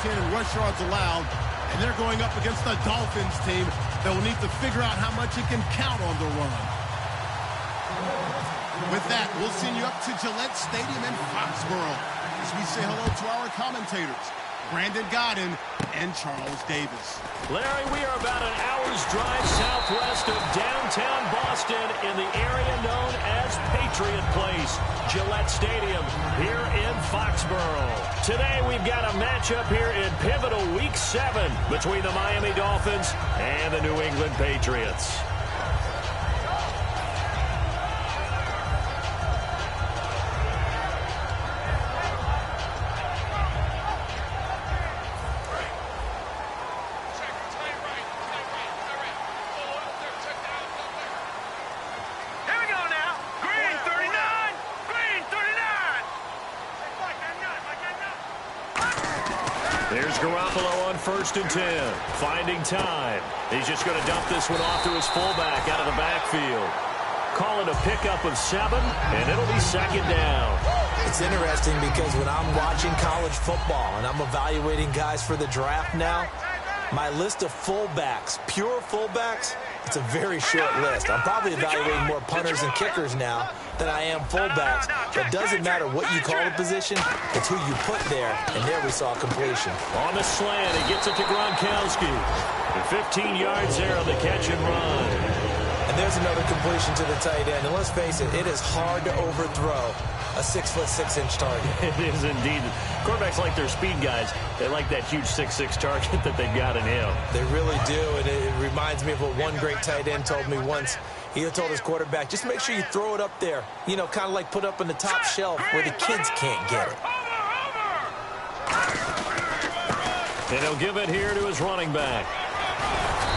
10 in rush yards allowed, and they're going up against the Dolphins team that will need to figure out how much it can count on the run. With that, we'll send you up to Gillette Stadium in Foxborough as we say hello to our commentators, Brandon Godden and Charles Davis. Larry, we are about an hour's drive southwest of downtown Boston in the area known as Patriot Place, Gillette Stadium here in Foxborough. Today we've got a matchup here in pivotal Week 7 between the Miami Dolphins and the New England Patriots. There's Garoppolo on 1st and 10, finding time. He's just going to dump this one off to his fullback out of the backfield. Call it a pickup of 7, and it'll be 2nd down. It's interesting because when I'm watching college football and I'm evaluating guys for the draft now, my list of fullbacks, pure fullbacks, it's a very short list. I'm probably evaluating more punters and kickers now than I am fullbacks. But it doesn't matter what you call the position, it's who you put there. And there we saw completion. On the slant, he gets it to Gronkowski. And 15 yards there on the catch and run. And there's another completion to the tight end. And let's face it, it is hard to overthrow a 6'6" target. It is indeed. Quarterbacks like their speed guys. They like that huge 6'6" target that they've got in him. They really do, and it reminds me of what one great tight end told me once. He told his quarterback, just make sure you throw it up there. You know, kind of like put up on the top shelf where the kids can't get it. And he'll give it here to his running back.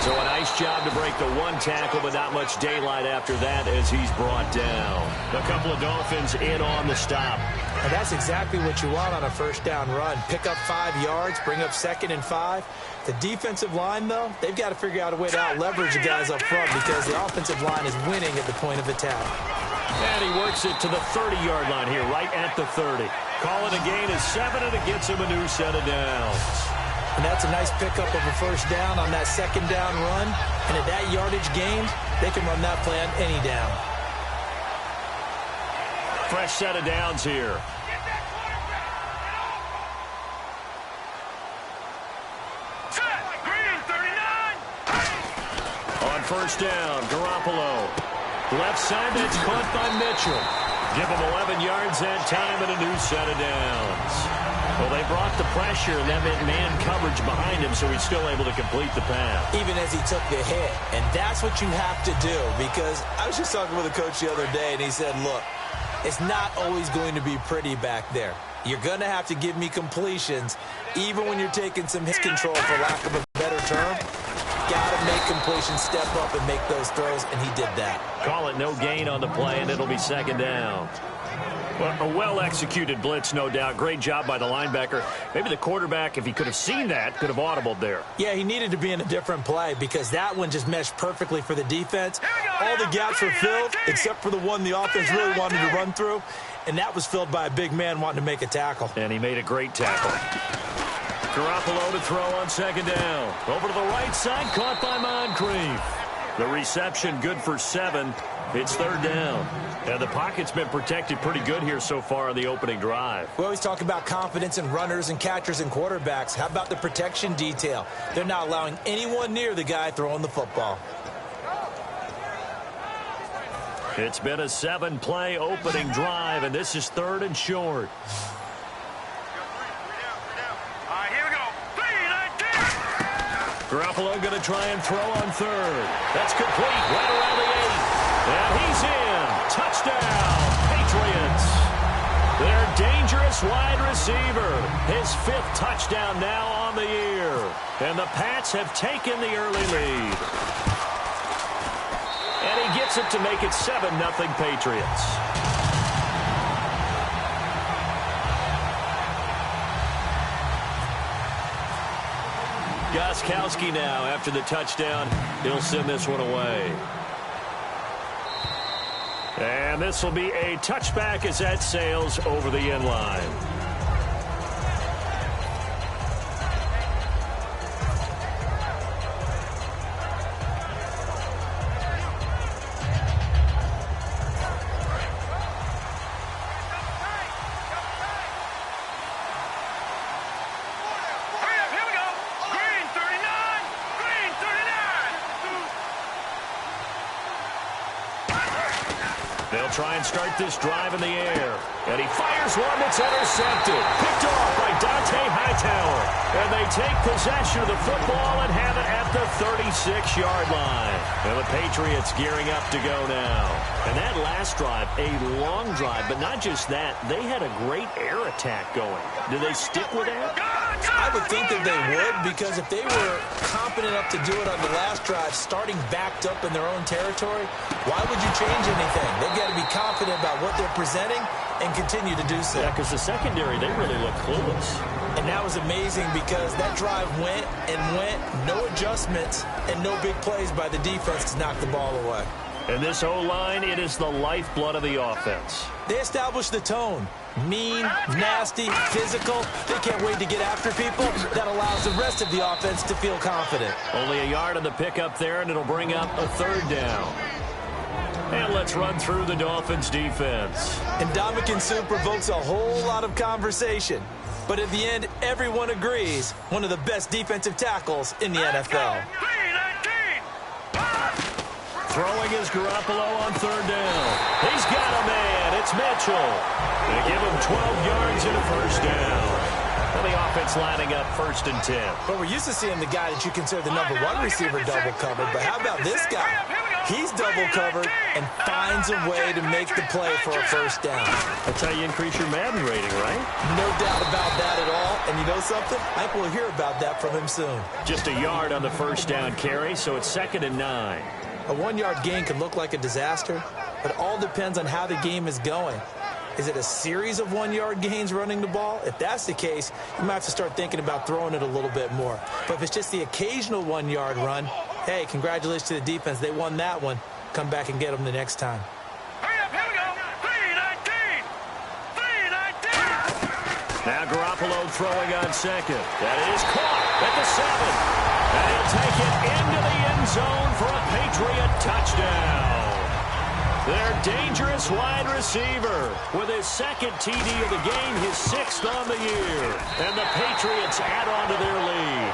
So a nice job to break the one tackle, but not much daylight after that as he's brought down. A couple of Dolphins in on the stop. And that's exactly what you want on a 1st down run. Pick up 5 yards, bring up 2nd and 5. The defensive line, though, they've got to figure out a way to out-leverage the guys up front because the offensive line is winning at the point of attack. And he works it to the 30-yard line here, right at the 30. Call it a gain of 7, and it gets him a new set of downs. And that's a nice pickup of a 1st down on that 2nd down run. And at that yardage gain, they can run that play on any down. Fresh set of downs here. On 1st down, Garoppolo. Left side, that's caught by Mitchell. Give him 11 yards that time and a new set of downs. Well, they brought the pressure, and that meant man coverage behind him, so he's still able to complete the pass. Even as he took the hit. And that's what you have to do, because I was just talking with a coach the other day, and he said, look, it's not always going to be pretty back there. You're going to have to give me completions, even when you're taking some hit control, for lack of a better term. Got to make completions, step up, and make those throws, and he did that. Call it no gain on the play, and it'll be 2nd down. Well, a well-executed blitz, no doubt. Great job by the linebacker. Maybe the quarterback, if he could have seen that, could have audibled there. Yeah, he needed to be in a different play because that one just meshed perfectly for the defense. All the gaps were filled except for the one the offense really wanted to run through, and that was filled by a big man wanting to make a tackle. And he made a great tackle. Garoppolo to throw on 2nd down. Over to the right side, caught by Moncrief. The reception good for 7. It's 3rd down. And the pocket's been protected pretty good here so far on the opening drive. We always talk about confidence in runners and catchers and quarterbacks. How about the protection detail? They're not allowing anyone near the guy throwing the football. It's been a 7-play opening drive, and this is 3rd and short. Garoppolo going to try and throw on 3rd. That's complete right around the 8. And he's in. Touchdown, Patriots. Their dangerous wide receiver. His 5th touchdown now on the year. And the Pats have taken the early lead. And he gets it to make it 7-0 Patriots. Gostkowski now after the touchdown. He'll send this one away. And this will be a touchback as that sails over the end line. try and start this drive in the air. And he fires one that's intercepted. Picked off by Dante Hightower. And they take possession of the football and have it at the 36-yard line. And the Patriots gearing up to go now. And that last drive, a long drive, but not just that. They had a great air attack going. Do they stick with that? I would think that they would, because if they were competent enough to do it on the last drive, starting backed up in their own territory, why would you change anything? They've got to be confident about what they're presenting and continue to do so. Yeah, because the secondary, they really look clueless. And that was amazing because that drive went and went, no adjustments, and no big plays by the defense to knock the ball away. And this O-line, it is the lifeblood of the offense. They established the tone. Mean, nasty, physical. They can't wait to get after people. That allows the rest of the offense to feel confident. Only a yard on the pickup there, and it'll bring up a third down. And let's run through the Dolphins' defense. And Ndamukong Suh provokes a whole lot of conversation. But at the end, everyone agrees, one of the best defensive tackles in the NFL. Throwing is Garoppolo on third down. He's got a man. It's Mitchell. They give him 12 yards and a first down. And the offense lining up 1st and 10. But we're used to seeing the guy that you consider the number one receiver double covered. But how about this guy? He's double covered and finds a way to make the play for a first down. That's how you increase your Madden rating, right? No doubt about that at all. And you know something? I think we'll hear about that from him soon. Just a yard on the first down carry, so it's 2nd and 9. A 1-yard gain can look like a disaster, but it all depends on how the game is going. Is it a series of 1-yard gains running the ball? If that's the case, you might have to start thinking about throwing it a little bit more. But if it's just the occasional 1-yard run, hey, congratulations to the defense. They won that one. Come back and get them the next time. Hurry up, here we go. 3-19. 3-19. Now Garoppolo throwing on second. That is caught at the 7. And he'll take it into the end zone for a Patriot touchdown. Their dangerous wide receiver with his 2nd TD of the game, his 6th on the year. And the Patriots add on to their lead.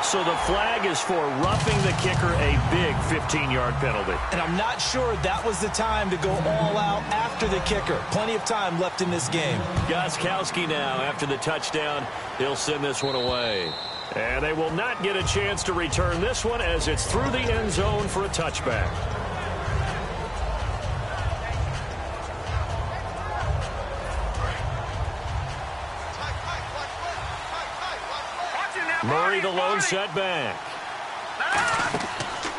So the flag is for roughing the kicker, a big 15-yard penalty. And I'm not sure that was the time to go all out after the kicker. Plenty of time left in this game. Gostkowski now, after the touchdown, he'll send this one away. And they will not get a chance to return this one as it's through the end zone for a touchback. Murray, the lone setback.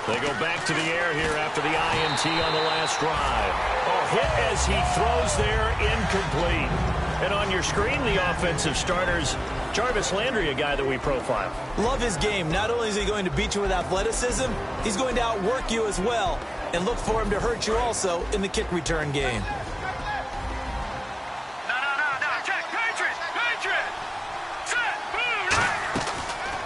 They go back to the air here after the INT on the last drive. A hit as he throws there, incomplete. And on your screen, the offensive starters, Jarvis Landry, a guy that we profile. Love his game. Not only is he going to beat you with athleticism, he's going to outwork you as well. And look for him to hurt you also in the kick return game.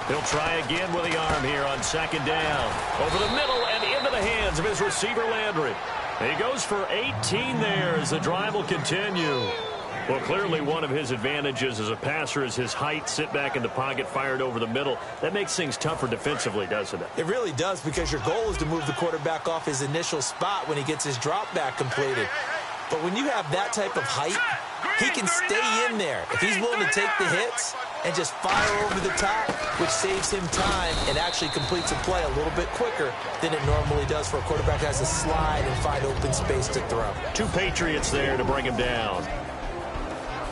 He'll try again with the arm here on 2nd down. Over the middle and into the hands of his receiver, Landry. He goes for 18 there as the drive will continue. Well, clearly one of his advantages as a passer is his height, sit back in the pocket, fired over the middle. That makes things tougher defensively, doesn't it? It really does, because your goal is to move the quarterback off his initial spot when he gets his drop back completed. But when you have that type of height, he can stay in there. If he's willing to take the hits and just fire over the top, which saves him time and actually completes a play a little bit quicker than it normally does for a quarterback who has to slide and find open space to throw. 2 Patriots there to bring him down.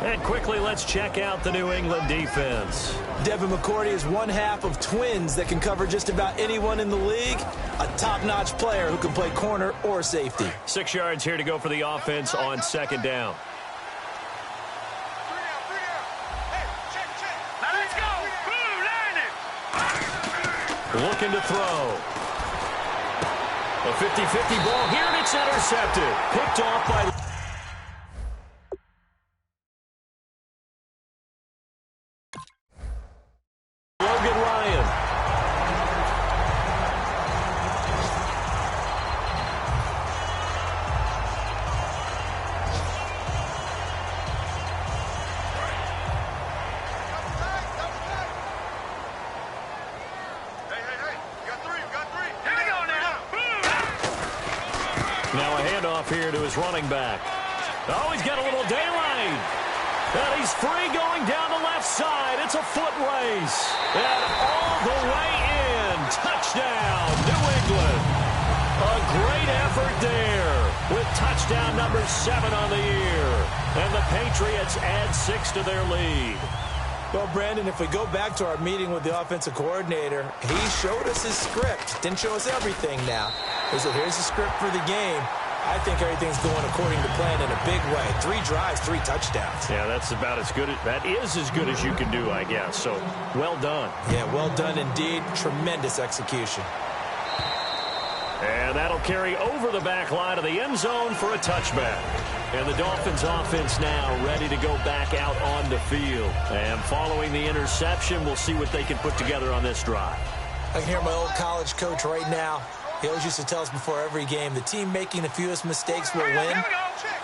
And quickly, let's check out the New England defense. Devin McCourty is one half of twins that can cover just about anyone in the league. A top-notch player who can play corner or safety. 6 yards here to go for the offense on 2nd down. Now let's go. Looking to throw. A 50-50 ball here, and it's intercepted. Picked off by Now a handoff here to his running back. Oh, he's got a little daylight. And he's free going down the left side. It's a foot race. And all the way in. Touchdown, New England. A great effort there with touchdown number 7 on the year. And the Patriots add 6 to their lead. Well, Brandon, if we go back to our meeting with the offensive coordinator, he showed us his script. Didn't show us everything now. He said, here's the script for the game. I think everything's going according to plan in a big way. 3 drives, 3 touchdowns. Yeah, that's about as good. That is as good as you can do, I guess. So, well done. Yeah, well done indeed. Tremendous execution. And that'll carry over the back line of the end zone for a touchback. And the Dolphins offense now ready to go back out on the field. And following the interception, we'll see what they can put together on this drive. I can hear my old college coach right now. He always used to tell us before every game, the team making the fewest mistakes will win.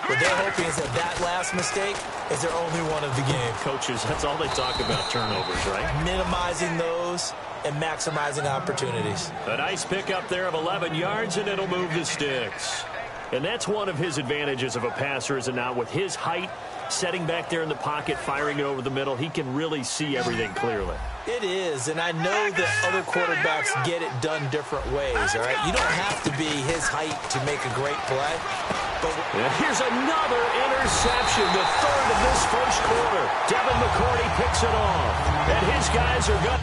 What they're hoping is that last mistake is their only one of the game. Coaches, that's all they talk about, turnovers, right? Minimizing those and maximizing opportunities. A nice pickup there of 11 yards, and it'll move the sticks. And that's one of his advantages of a passer, is it not? With his height, setting back there in the pocket, firing it over the middle, he can really see everything clearly. It is, and I know that other quarterbacks get it done different ways, all right? You don't have to be his height to make a great play. And here's another interception, the third of this first quarter. Devin McCourty picks it off, and his guys are good.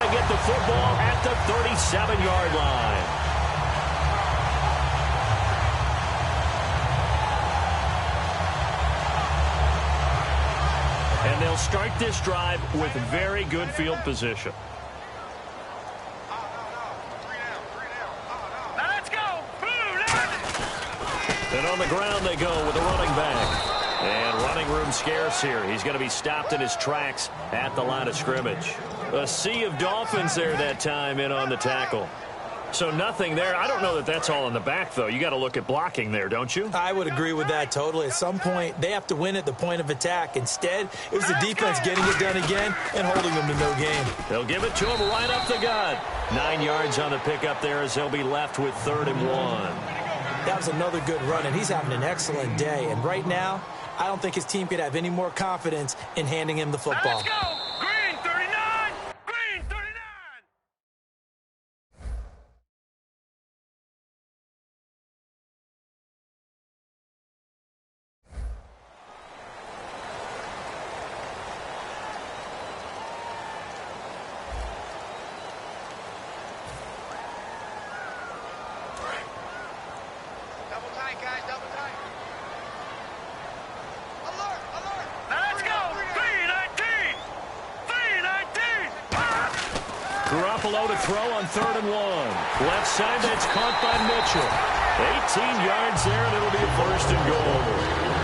Get the football at the 37-yard line. And they'll start this drive with very good field position. Let's go. And on the ground they go with a running back. And running room scarce here. He's going to be stopped in his tracks at the line of scrimmage. A sea of Dolphins there that time in on the tackle. So nothing there. I don't know that that's all in the back, though. You got to look at blocking there, don't you? I would agree with that totally. At some point, they have to win at the point of attack. Instead, it was the defense getting it done again and holding them to no gain. They'll give it to him right up the gut. 9 yards on the pickup there as they'll be left with 3rd and 1. That was another good run, and he's having an excellent day. And right now, I don't think his team could have any more confidence in handing him the football. Let's go. Green 39. Green 39. Double tight, guys, double tight. Alert, alert. Let's go. 319. 319. Garoppolo to throw on 3rd and 1. Left side, that's caught by Mitchell. 18 yards there, and it'll be a 1st and goal.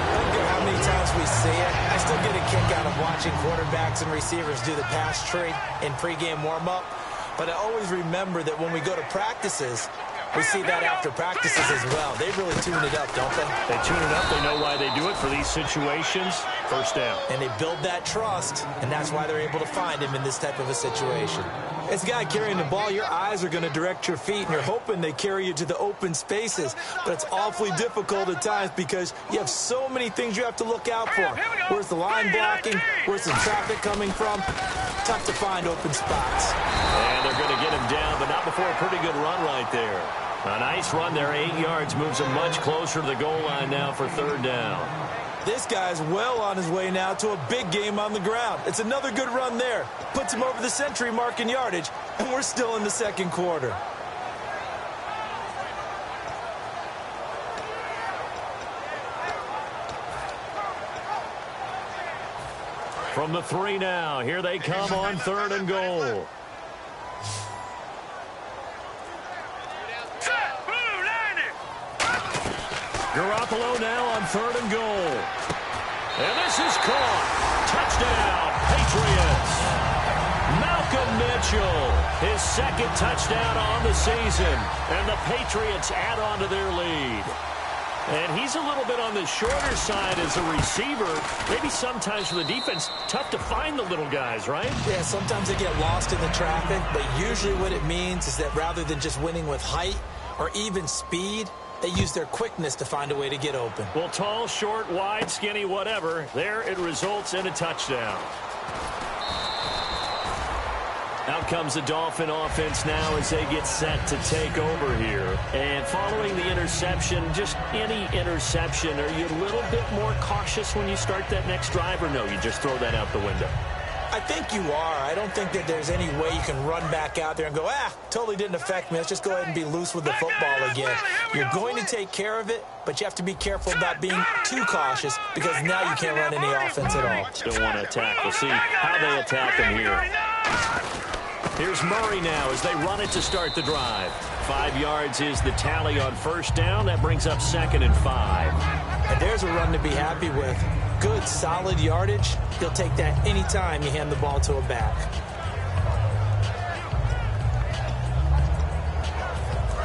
I don't care how many times we see it. I still get a kick out of watching quarterbacks and receivers do the pass tree in pregame warm-up. But I always remember that when we go to practices, we see that after practices as well. They really tune it up, don't they? They tune it up. They know why they do it for these situations. 1st down. And they build that trust, and that's why they're able to find him in this type of a situation. As a guy carrying the ball, your eyes are going to direct your feet, and you're hoping they carry you to the open spaces. But it's awfully difficult at times because you have so many things you have to look out for. Where's the line blocking? Where's the traffic coming from? Tough to find open spots. And they're going to get him down, but not before a pretty good run right there. A nice run there, 8 yards, moves him much closer to the goal line now for 3rd down. This guy's well on his way now to a big game on the ground. It's another good run there. Puts him over the century mark in yardage, and we're still in the 2nd quarter. From the 3 now, here they come on 3rd and goal. Garoppolo now on 3rd and goal. And this is caught. Touchdown, Patriots. Malcolm Mitchell, his 2nd touchdown on the season. And the Patriots add on to their lead. And he's a little bit on the shorter side as a receiver. Maybe sometimes for the defense, tough to find the little guys, right? Yeah, sometimes they get lost in the traffic, but usually what it means is that rather than just winning with height or even speed, they use their quickness to find a way to get open. Well, tall, short, wide, skinny, whatever, there it results in a touchdown. Out comes the Dolphin offense now as they get set to take over here. And following the interception, just any interception, are you a little bit more cautious when you start that next drive, or no, you just throw that out the window? I think you are. I don't think that there's any way you can run back out there and go, totally didn't affect me. Let's just go ahead and be loose with the football again. You're going to take care of it, but you have to be careful about being too cautious because now you can't run any offense at all. Still want to attack. We'll see how they attack him here. Here's Murray now as they run it to start the drive. 5 yards is the tally on first down. That brings up 2nd and 5. And there's a run to be happy with. Good, solid yardage. You'll take that anytime you hand the ball to a back.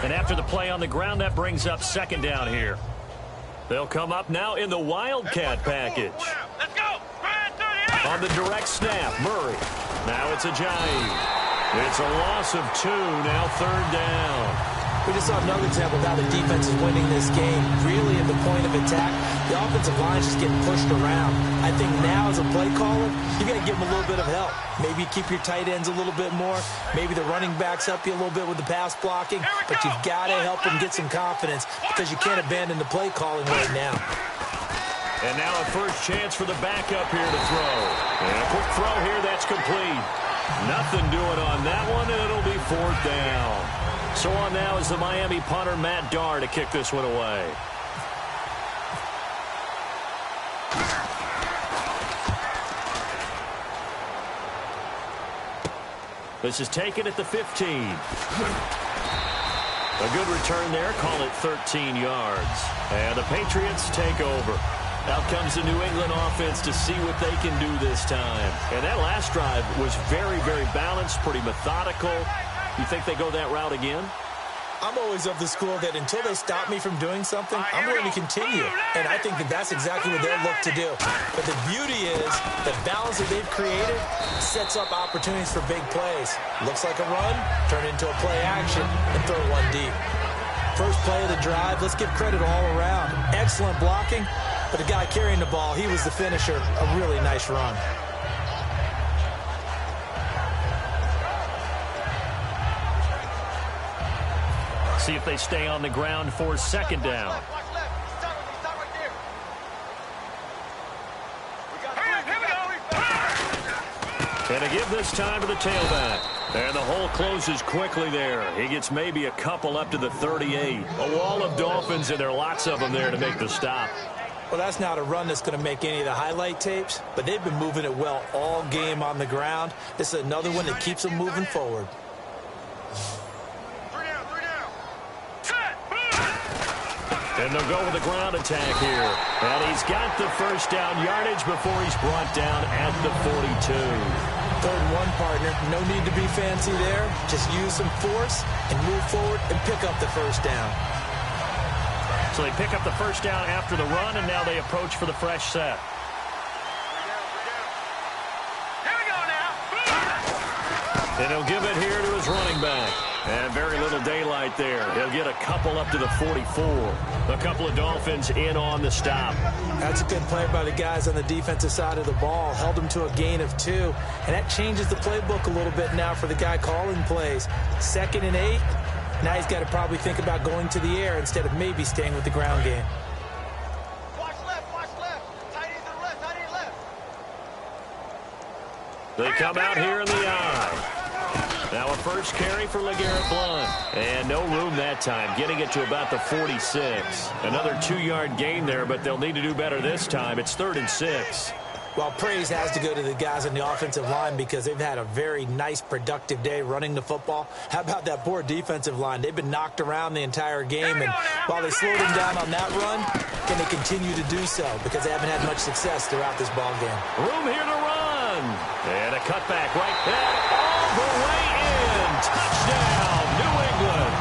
And after the play on the ground, that brings up 2nd down here. They'll come up now in the Wildcat package. Let's go. On the direct snap, Murray. Now it's Ajayi. It's a loss of 2, now 3rd down. We just saw another example of how the defense is winning this game. Really at the point of attack, the offensive line is just getting pushed around. I think now as a play caller, you got to give them a little bit of help. Maybe keep your tight ends a little bit more. Maybe the running backs help you a little bit with the pass blocking. But you've got to help them get some confidence because you can't abandon the play calling right now. And now a first chance for the backup here to throw. And a quick throw here, that's complete. Nothing doing on that one, and it'll be 4th down. So on now is the Miami punter, Matt Darr, to kick this one away. This is taken at the 15. A good return there, call it 13 yards. And the Patriots take over. Out comes the New England offense to see what they can do this time. And that last drive was very, very balanced, pretty methodical. You think they go that route again? I'm always of the school that until they stop me from doing something, I'm going to continue. And I think that that's exactly what they'll look to do. But the beauty is the balance that they've created sets up opportunities for big plays. Looks like a run, turn into a play action, and throw one deep. First play of the drive, let's give credit all around. Excellent blocking. But the guy carrying the ball, he was the finisher. A really nice run. See if they stay on the ground for 2nd down. And a give this time to the tailback. And the hole closes quickly there. He gets maybe a couple up to the 38. A wall of Dolphins, and there are lots of them there to make the stop. Well, that's not a run that's going to make any of the highlight tapes, but they've been moving it well all game on the ground. This is another one that keeps them moving forward. And they'll go with the ground attack here. And he's got the first down yardage before he's brought down at the 42. 3rd and 1, partner. No need to be fancy there. Just use some force and move forward and pick up the first down. So they pick up the first down after the run, and now they approach for the fresh set. Here we go now. And he'll give it here to his running back. And very little daylight there. He'll get a couple up to the 44. A couple of Dolphins in on the stop. That's a good play by the guys on the defensive side of the ball. Held them to a gain of 2. And that changes the playbook a little bit now for the guy calling plays. 2nd and 8. Now he's got to probably think about going to the air instead of maybe staying with the ground game. Watch left. Tight end to the left, tight end left. They come out here in the eye. Now a first carry for LeGarrette Blount. And no room that time, getting it to about the 46. Another 2-yard gain there, but they'll need to do better this time. It's 3rd and 6. Well, praise has to go to the guys on the offensive line because they've had a very nice, productive day running the football. How about that poor defensive line? They've been knocked around the entire game, and while they slowed them down on that run, can they continue to do so because they haven't had much success throughout this ball game. Room here to run. And a cutback right there all the way in. Touchdown, New England.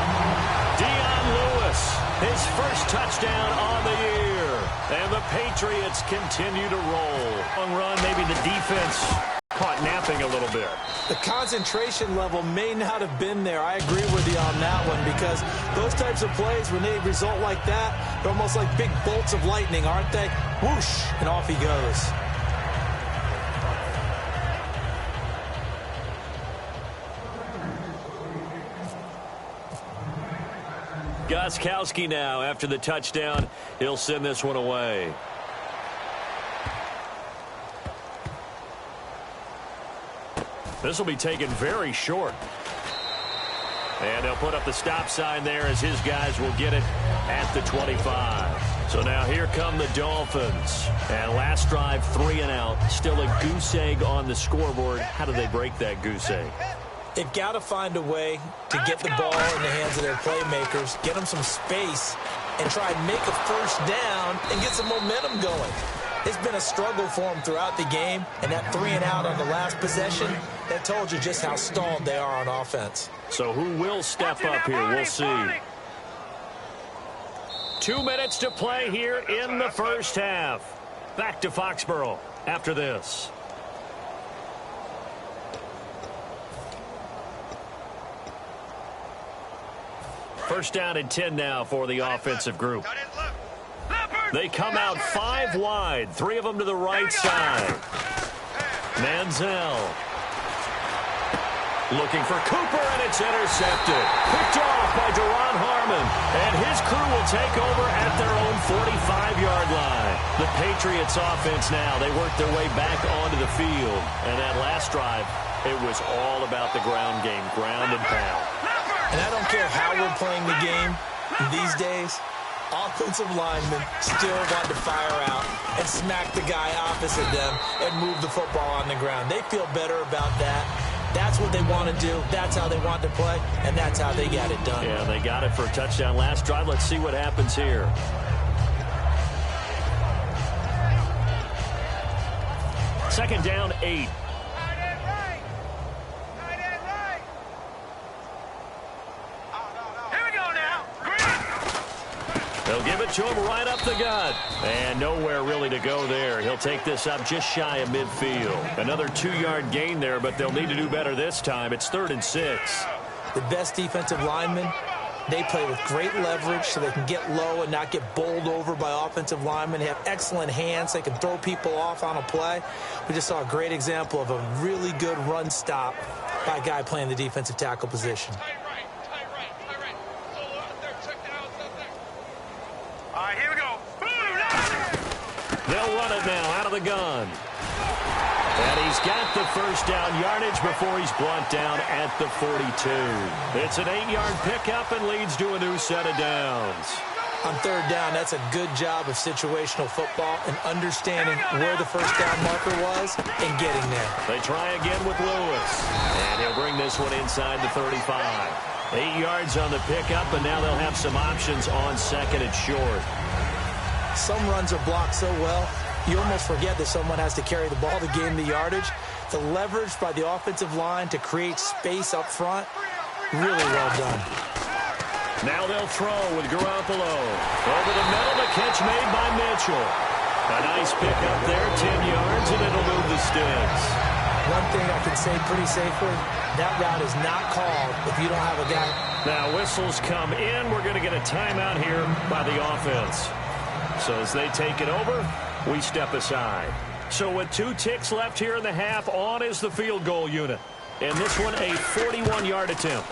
Dion Lewis, his first touchdown on the year. And the Patriots continue to roll. Long run, maybe the defense caught napping a little bit. The concentration level may not have been there. I agree with you on that one, because those types of plays, when they result like that, they're almost like big bolts of lightning, aren't they? Whoosh, and off he goes. Gostkowski now, after the touchdown, he'll send this one away. This will be taken very short. And they'll put up the stop sign there as his guys will get it at the 25. So now here come the Dolphins. And last drive, 3 and out. Still a goose egg on the scoreboard. How do they break that goose egg? They've got to find a way to get the ball in the hands of their playmakers, get them some space, and try and make a first down and get some momentum going. It's been a struggle for them throughout the game, and that 3 and out on the last possession, that told you just how stalled they are on offense. So who will step up here? We'll see. 2 minutes to play here in the first half. Back to Foxborough after this. First down and 10 now for the offensive group. They come out 5 wide, 3 of them to the right side. Manziel looking for Cooper, and it's intercepted. Picked off by Deron Harmon, and his crew will take over at their own 45-yard line. The Patriots offense now, they work their way back onto the field. And that last drive, it was all about the ground game, ground and pound. And I don't care how we're playing the game these days, offensive linemen still want to fire out and smack the guy opposite them and move the football on the ground. They feel better about that. That's what they want to do. That's how they want to play, and that's how they got it done. Yeah, they got it for a touchdown last drive. Let's see what happens here. Second down, 8. They'll give it to him right up the gut. And nowhere really to go there. He'll take this up just shy of midfield. Another 2-yard gain there, but they'll need to do better this time. It's 3rd and 6. The best defensive linemen, they play with great leverage so they can get low and not get bowled over by offensive linemen. They have excellent hands. They can throw people off on a play. We just saw a great example of a really good run stop by a guy playing the defensive tackle position. They'll run it now out of the gun. And he's got the first down yardage before he's brought down at the 42. It's an 8-yard pickup and leads to a new set of downs. On 3rd down, that's a good job of situational football and understanding where the first down marker was and getting there. They try again with Lewis. And he'll bring this one inside the 35. 8 yards on the pickup, and now they'll have some options on 2nd and short. Some runs are blocked so well, you almost forget that someone has to carry the ball to gain the yardage. The leverage by the offensive line to create space up front, really well done. Now they'll throw with Garoppolo. Over the middle, the catch made by Mitchell. A nice pickup there, 10 yards, and it'll move the sticks. One thing I can say pretty safely, that route is not called if you don't have a guy. Now whistles come in. We're going to get a timeout here by the offense. So as they take it over, we step aside. So with 2 ticks left here in the half, on is the field goal unit. And this one, a 41-yard attempt.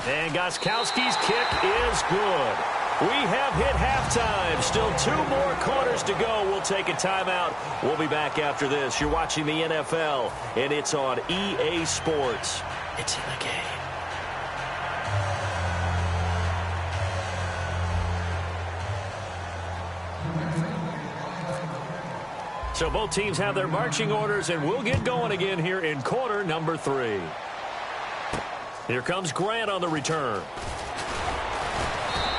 And Gostkowski's kick is good. We have hit halftime. Still 2 more quarters to go. We'll take a timeout. We'll be back after this. You're watching the NFL, and it's on EA Sports. It's in the game. So both teams have their marching orders, and we'll get going again here in quarter number 3. Here comes Grant on the return.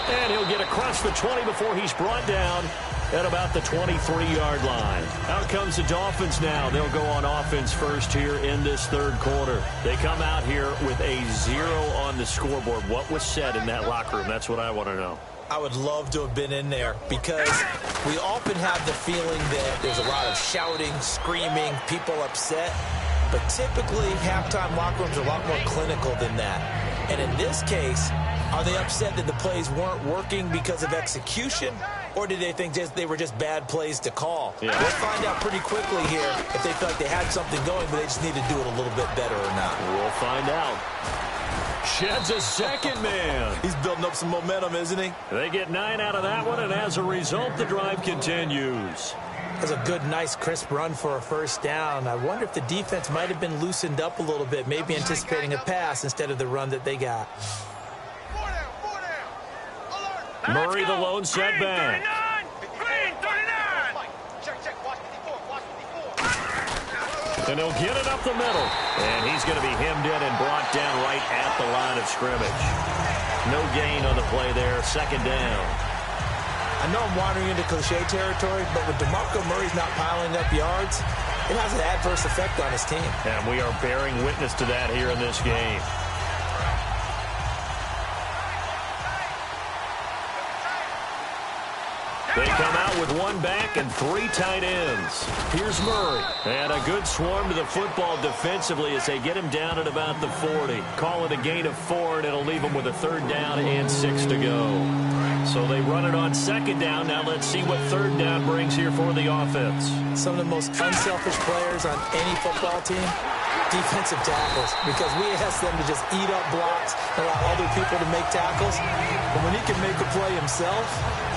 And he'll get across the 20 before he's brought down at about the 23-yard line. Out comes the Dolphins now. They'll go on offense first here in this 3rd quarter. They come out here with a 0 on the scoreboard. What was said in that locker room? That's what I want to know. I would love to have been in there because we often have the feeling that there's a lot of shouting, screaming, people upset. But typically, halftime locker rooms are a lot more clinical than that. And in this case, are they upset that the plays weren't working because of execution? Or did they think they were just bad plays to call? Yeah. We'll find out pretty quickly here if they feel like they had something going, but they just need to do it a little bit better or not. We'll find out. Sheds a second man. He's building up some momentum, isn't he? They get 9 out of that one, and as a result, the drive continues. That's a good, nice, crisp run for a first down. I wonder if the defense might have been loosened up a little bit, maybe anticipating a pass instead of the run that they got. Murray, the lone setback. Green 39. Check. Watch 54. Watch 54. And he'll get it up the middle. And he's going to be hemmed in and brought down right at the line of scrimmage. No gain on the play there. Second down. I know I'm wandering into cliche territory, but with DeMarco Murray's not piling up yards, it has an adverse effect on his team. And we are bearing witness to that here in this game. They come out with one back and 3 tight ends. Here's Murray. And a good swarm to the football defensively as they get him down at about the 40. Call it a gain of 4, and it'll leave him with a 3rd down and 6 to go. So they run it on 2nd down. Now let's see what 3rd down brings here for the offense. Some of the most unselfish players on any football team, defensive tackles, because we ask them to just eat up blocks and allow other people to make tackles. But when he can make a play himself,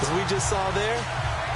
as we just saw there,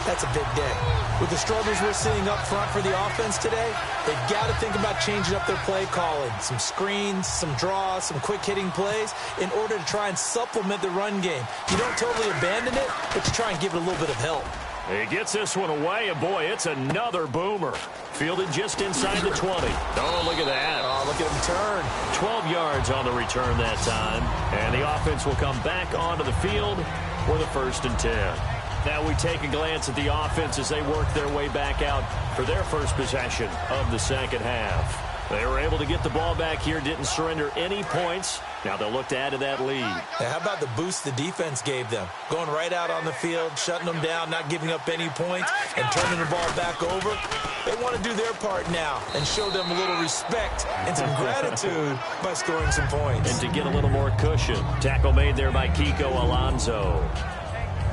that's a big day. With the struggles we're seeing up front for the offense today, they've got to think about changing up their play calling. Some screens, some draws, some quick-hitting plays in order to try and supplement the run game. You don't totally abandon it, but you try and give it a little bit of help. He gets this one away, and boy, it's another boomer. Fielded just inside the 20. Oh, look at that. Oh, look at him turn. 12 yards on the return that time. And the offense will come back onto the field for the 1st and 10. Now we take a glance at the offense as they work their way back out for their first possession of the second half. They were able to get the ball back here, didn't surrender any points. Now they'll look to add to that lead. Now, how about the boost the defense gave them? Going right out on the field, shutting them down, not giving up any points, and turning the ball back over. They want to do their part now and show them a little respect and some gratitude by scoring some points. And to get a little more cushion. Tackle made there by Kiko Alonso.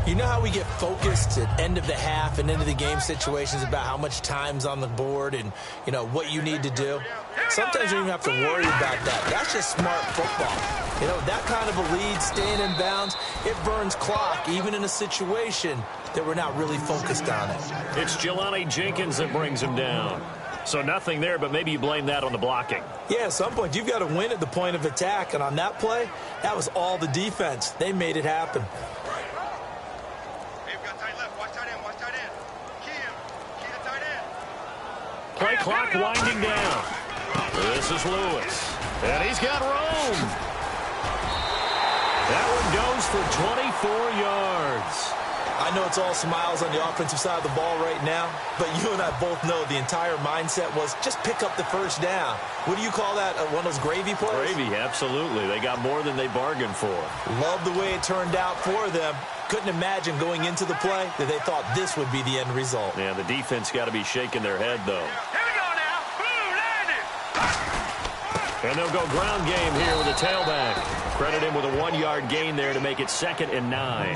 You know how we get focused at end of the half and into the game situations about how much time's on the board and, you know, what you need to do? Sometimes you don't even have to worry about that. That's just smart football. You know, that kind of a lead, staying in bounds, it burns clock, even in a situation that we're not really focused on it. It's Jelani Jenkins that brings him down. So nothing there, but maybe you blame that on the blocking. Yeah, at some point, you've got to win at the point of attack. And on that play, that was all the defense. They made it happen. Play clock winding down. This is Lewis. And he's got room. That one goes for 24 yards. I know it's all smiles on the offensive side of the ball right now, but you and I both know the entire mindset was just pick up the first down. What do you call that, one of those gravy plays? Gravy, absolutely. They got more than they bargained for. Love the way it turned out for them. Couldn't imagine going into the play that they thought this would be the end result. Yeah, the defense got to be shaking their head, though. Here we go now. Boom, landed. And they'll go ground game here with a tailback. Credit him with a 1-yard gain there to make it 2nd and 9.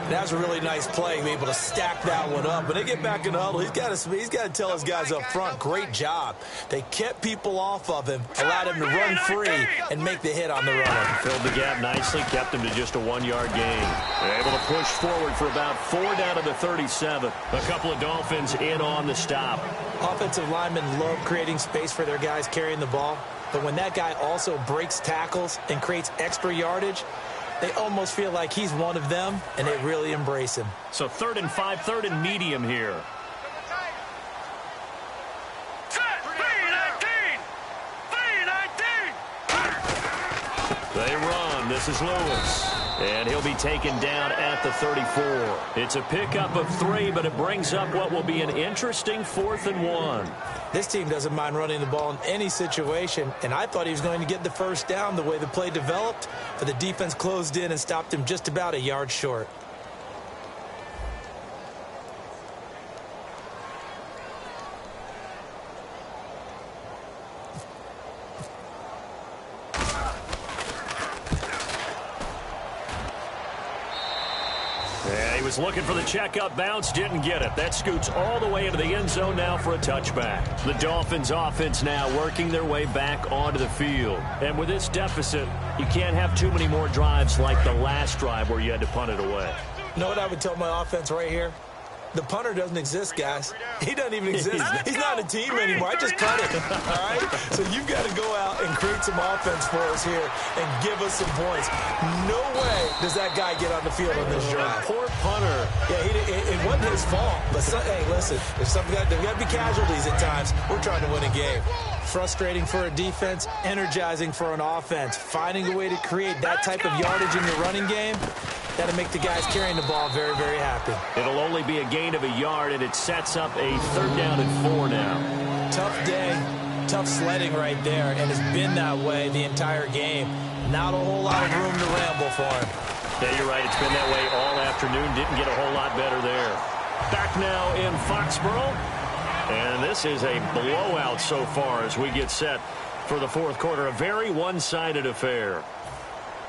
That was a really nice play, be able to stack that one up. When they get back in the huddle, he's got to tell his guys up front, great job. They kept people off of him, allowed him to run free, and make the hit on the runner. Filled the gap nicely, kept him to just a 1-yard gain. They're able to push forward for about 4 down to the 37. A couple of Dolphins in on the stop. Offensive linemen love creating space for their guys carrying the ball. But when that guy also breaks tackles and creates extra yardage, they almost feel like he's one of them, and they really embrace him. So 3rd and 5, 3rd and medium here. They run. This is Lewis. And he'll be taken down at the 34. It's a pickup of 3, but it brings up what will be an interesting 4th and 1. This team doesn't mind running the ball in any situation, and I thought he was going to get the first down the way the play developed, but the defense closed in and stopped him just about a yard short. was looking for the checkup bounce, didn't get it. That scoots all the way into the end zone now for a touchback. The Dolphins offense now working their way back onto the field. And with this deficit, you can't have too many more drives like the last drive where you had to punt it away. You know what I would tell my offense right here? The punter doesn't exist, guys. He doesn't even exist. He's not a team anymore. I just punted, all right? So you've got to go out and create some offense for us here and give us some points. No way does that guy get on the field on this drive. Poor punter. Yeah, it wasn't his fault. But, hey, listen, there's got to be casualties at times. We're trying to win a game. Frustrating for a defense, energizing for an offense. Finding a way to create that type of yardage in your running game, that'll make the guys carrying the ball very, very happy. It'll only be a gain of a yard, and it sets up a 3rd down and 4 now. Tough day, tough sledding right there, and it's been that way the entire game. Not a whole lot of room to ramble for him. Yeah, you're right. It's been that way all afternoon. Didn't get a whole lot better there. Back now in Foxborough. And this is a blowout so far as we get set for the 4th quarter. A very one-sided affair.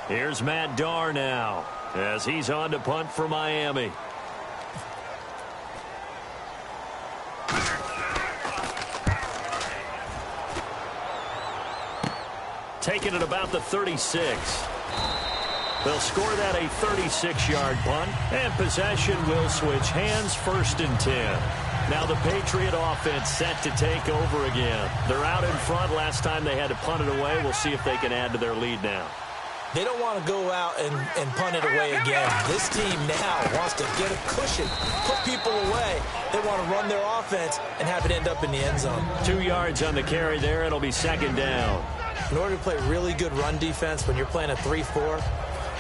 Here's Matt Darr now as he's on to punt for Miami. Taking it about the 36. They'll score that a 36-yard punt, and possession will switch hands, 1st and 10. Now the Patriot offense set to take over again. They're out in front. Last time they had to punt it away. We'll see if they can add to their lead now. They don't want to go out and punt it away again. This team now wants to get a cushion, put people away. They want to run their offense and have it end up in the end zone. 2 yards on the carry there. It'll be 2nd down. In order to play really good run defense when you're playing a 3-4,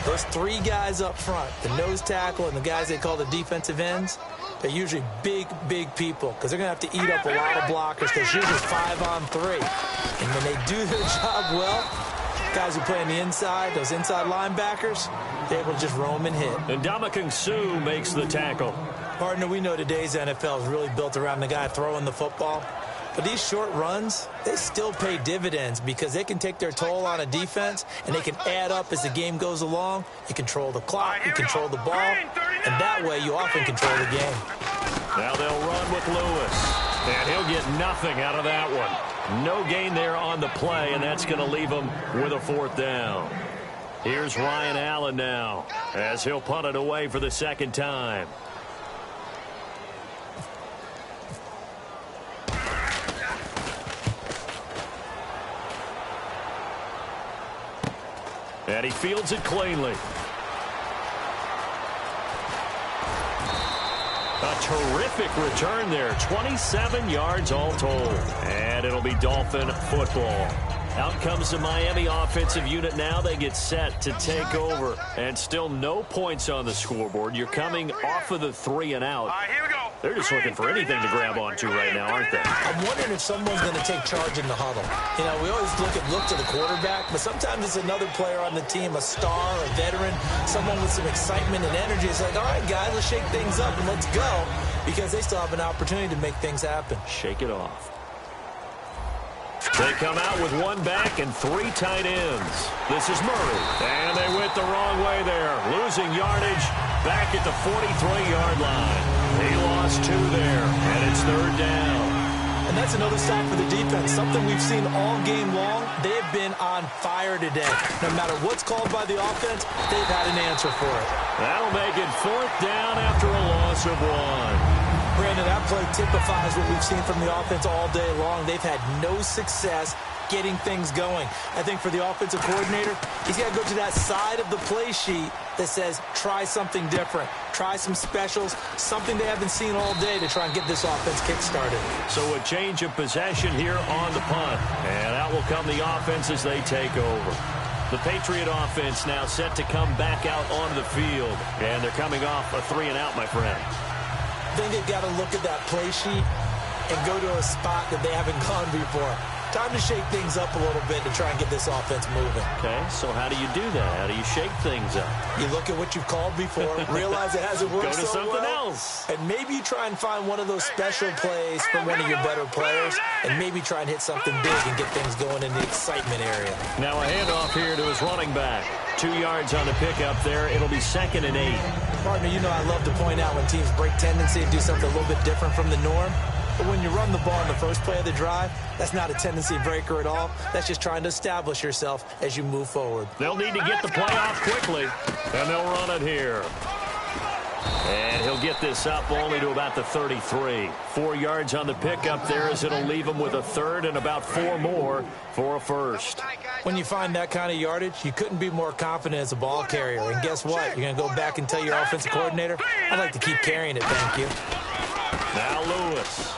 those 3 guys up front, the nose tackle and the guys they call the defensive ends, they're usually big, big people because they're going to have to eat up a lot of blockers. There's usually 5 on 3. And when they do their job well, guys who play on the inside, those inside linebackers, they're able to just roam and hit. And Ndamukong Suh makes the tackle. Partner, we know today's NFL is really built around the guy throwing the football. But these short runs, they still pay dividends because they can take their toll on a defense and they can add up as the game goes along. You control the clock, you control the ball, and that way you often control the game. Now they'll run with Lewis, and he'll get nothing out of that one. No gain there on the play, and that's going to leave him with a 4th down. Here's Ryan Allen now as he'll punt it away for the 2nd time. And he fields it cleanly. A terrific return there. 27 yards all told. And it'll be Dolphin football. Out comes the Miami offensive unit now. They get set to take over. And still no points on the scoreboard. You're coming off of the 3 and out. Here we go. They're just looking for anything to grab onto right now, aren't they? I'm wondering if someone's going to take charge in the huddle. You know, we always look to the quarterback, but sometimes it's another player on the team, a star, a veteran, someone with some excitement and energy. It's like, all right, guys, let's shake things up and let's go, because they still have an opportunity to make things happen. Shake it off. They come out with 1 back and 3 tight ends. This is Murray. And they went the wrong way there. Losing yardage back at the 43-yard line. He lost 2 there, and it's 3rd down. And that's another stop for the defense. Something we've seen all game long. They've been on fire today. No matter what's called by the offense, they've had an answer for it. That'll make it 4th down after a loss of 1. Brandon, that play typifies what we've seen from the offense all day long. They've had no success getting things going. I think for the offensive coordinator, he's got to go to that side of the play sheet that says try something different. Try some specials, something they haven't seen all day to try and get this offense kick-started. So a change of possession here on the punt. And out will come the offense as they take over. The Patriot offense now set to come back out onto the field. And they're coming off a 3 and out, my friend. I think they've got to look at that play sheet and go to a spot that they haven't gone before. Time to shake things up a little bit to try and get this offense moving. Okay, so how do you do that? How do you shake things up? You look at what you've called before, realize it hasn't worked Go to so something well, else. and maybe try and find one of those special plays from one of your better players, and maybe try and hit something big and get things going in the excitement area. Now a handoff here to his running back. 2 yards on the pickup there. It'll be 2nd and 8. Partner, you know I love to point out when teams break tendency and do something a little bit different from the norm. But when you run the ball in the first play of the drive, that's not a tendency breaker at all. That's just trying to establish yourself as you move forward. They'll need to get the play off quickly, and they'll run it here. And he'll get this up only to about the 33. 4 yards on the pickup there as it'll leave him with a third and about 4 more for a first. When you find that kind of yardage, you couldn't be more confident as a ball carrier. And guess what? You're going to go back and tell your offensive coordinator, I'd like to keep carrying it, thank you. Now Lewis.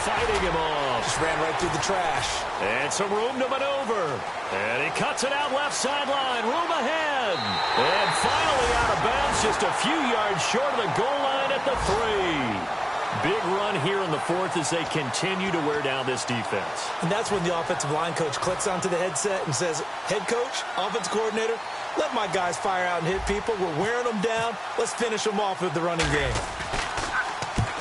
Fighting him off. Just ran right through the trash. And some room to maneuver. And he cuts it out left sideline. Room ahead. And finally out of bounds, just a few yards short of the goal line at the 3. Big run here in the fourth as they continue to wear down this defense. And that's when the offensive line coach clicks onto the headset and says, head coach, offensive coordinator, let my guys fire out and hit people. We're wearing them down. Let's finish them off with the running game.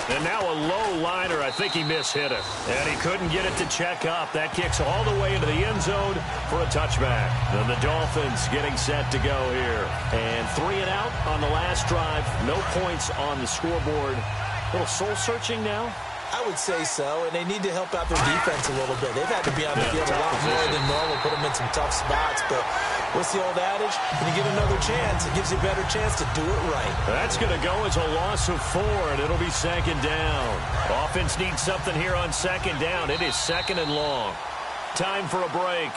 And now a low liner. I think he mishit it. And he couldn't get it to check up. That kicks all the way into the end zone for a touchback. And the Dolphins getting set to go here. And 3 and out on the last drive. No points on the scoreboard. A little soul-searching now. I would say so, and they need to help out their defense a little bit. They've had to be on the field a lot more than normal, put them in some tough spots. But what's the old adage? When you get another chance, it gives you a better chance to do it right. That's going to go as a loss of 4, and it'll be second down. Offense needs something here on second down. It is second and long. Time for a break.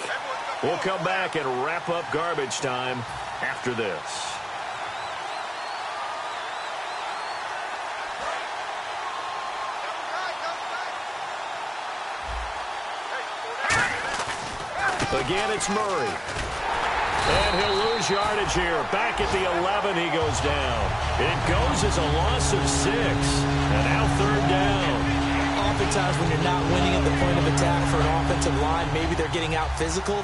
We'll come back and wrap up garbage time after this. Again, it's Murray. And he'll lose yardage here. Back at the 11, he goes down. It goes as a loss of 6. And now third down. Oftentimes when you're not winning at the point of attack for an offensive line, maybe they're getting out physical.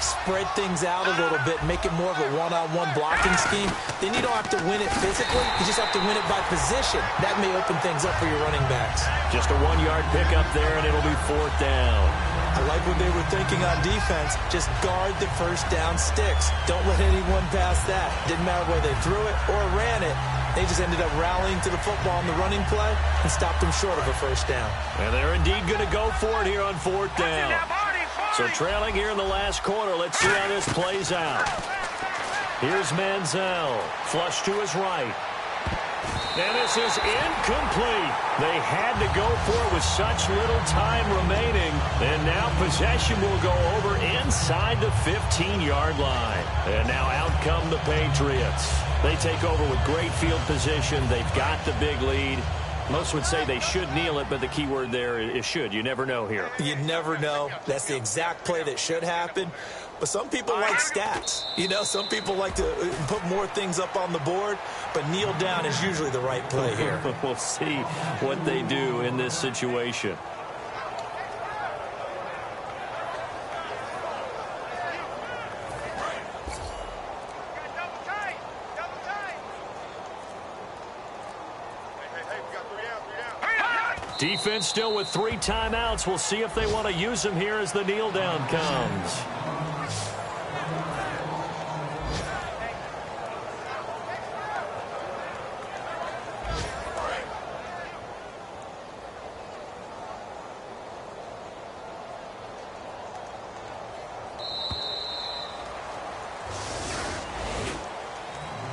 Spread things out a little bit, make it more of a one-on-one blocking scheme. Then you don't have to win it physically. You just have to win it by position. That may open things up for your running backs. Just a 1-yard pickup there, and it'll be fourth down. I like what they were thinking on defense. Just guard the first down sticks. Don't let anyone pass that. Didn't matter whether they threw it or ran it. They just ended up rallying to the football on the running play and stopped them short of a first down. And they're indeed going to go for it here on fourth down. So trailing here in the last quarter. Let's see how this plays out. Here's Manziel. Flush to his right. And this is incomplete. They had to go for it with such little time remaining. And now possession will go over inside the 15-yard line. And now out come the Patriots. They take over with great field position. They've got the big lead. Most would say they should kneel it, but the key word there is should. You never know here. You never know. That's the exact play that should happen. But some people like stats. You know, some people like to put more things up on the board, but kneel down is usually the right play here. We'll see what they do in this situation. Defense still with 3 timeouts. We'll see if they want to use them here as the kneel down comes.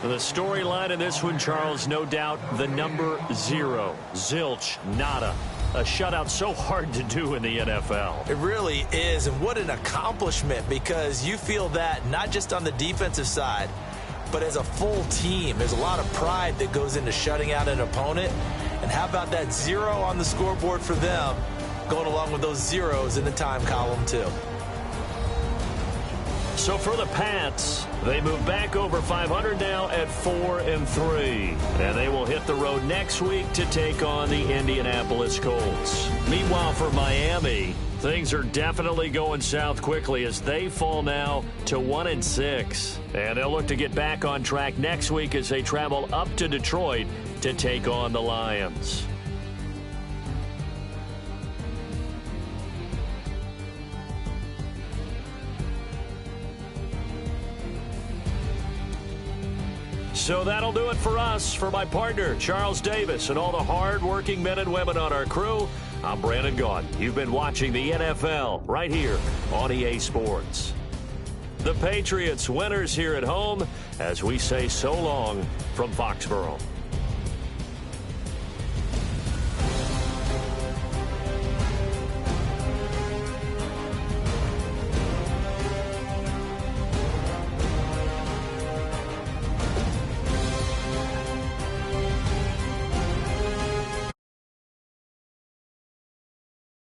The storyline in this one, Charles, no doubt the number 0. Zilch, nada. A shutout so hard to do in the NFL. It really is, and what an accomplishment, because you feel that not just on the defensive side, but as a full team. There's a lot of pride that goes into shutting out an opponent. And how about that 0 on the scoreboard for them, going along with those zeros in the time column too. So for the Pats, they move back over 500 now at 4-3. And they will hit the road next week to take on the Indianapolis Colts. Meanwhile, for Miami, things are definitely going south quickly as they fall now to 1-6. And they'll look to get back on track next week as they travel up to Detroit to take on the Lions. So that'll do it for us. For my partner, Charles Davis, and all the hard-working men and women on our crew, I'm Brandon Gaudin. You've been watching the NFL right here on EA Sports. The Patriots winners here at home as we say so long from Foxborough.